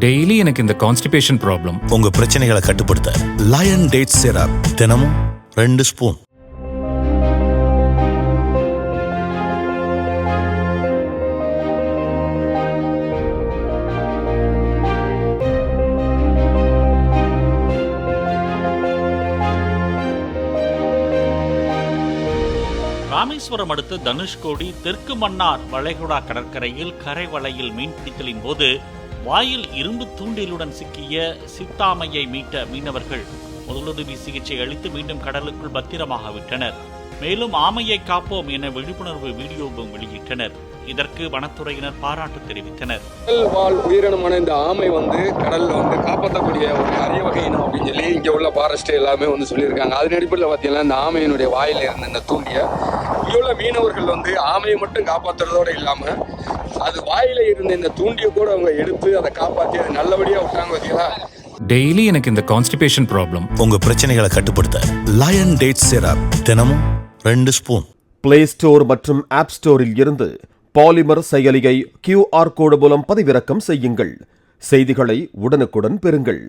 Daily எனக்கு இந்த constipation problem. உங்க பிரச்சனைகளை கட்டுப்படுத்த லயன் டேட் சிரப் தினமும் 2 ஸ்பூன். ராமேஸ்வரம் அடுத்த தனுஷ்கோடி தெற்கு மன்னார் வளைகுடா கடற்கரையில் கரை வலையில் மீன்பிடித்தலின் போது வாயில் இரும்பு தூண்டிலுடன் சிக்கிய சித்தாமையை மீட்ட மீனவர்கள் முதலுதவி சிகிச்சை அளித்து மீண்டும் கடலுக்குள் பத்திரமாக விட்டனர். மேலும் ஆமையை காப்போம் என விழிப்புணர்வு வீடியோவும் வெளியிட்டனர். இதற்கு வனத்துறையினர் பாராட்டு தெரிவித்தனர். கடல் வாழ் உயிரினமான இந்த ஆமை கடல்ல காப்பாற்றக்கூடிய ஒரு அரிய வகை இனம் அப்படின்னு சொல்லி இங்க உள்ள ஃபாரஸ்ட் எல்லாமே சொல்லியிருக்காங்க. அதன் அடிப்படையில் பார்த்தீங்கன்னா இந்த ஆமையினுடைய வாயில இருந்த இந்த தூண்டிய இங்க உள்ள மீனவர்கள் ஆமையை மட்டும் காப்பாற்றுறதோட இல்லாம அது வாயில இருந்த இந்த தூண்டிய கூட அவங்க எடுத்து அதை காப்பாற்றி அதை நல்லபடியா விட்டாங்க. பார்த்தீங்களா, டெய்லி எனக்கு இந்த கான்ஸ்டிபேஷன் ப்ராப்ளம். உங்க பிரச்சனைகளை கட்டுப்படுத்த லயன் டேட் சிரப் தினமும் 2 ஸ்பூன். பிளே ஸ்டோர் மற்றும் ஆப் ஸ்டோரில் இருந்து பாலிமர் செயலியை QR கோடு மூலம் பதிவிறக்கம் செய்யுங்கள். செய்திகளை உடனுக்குடன் பெறுங்கள்.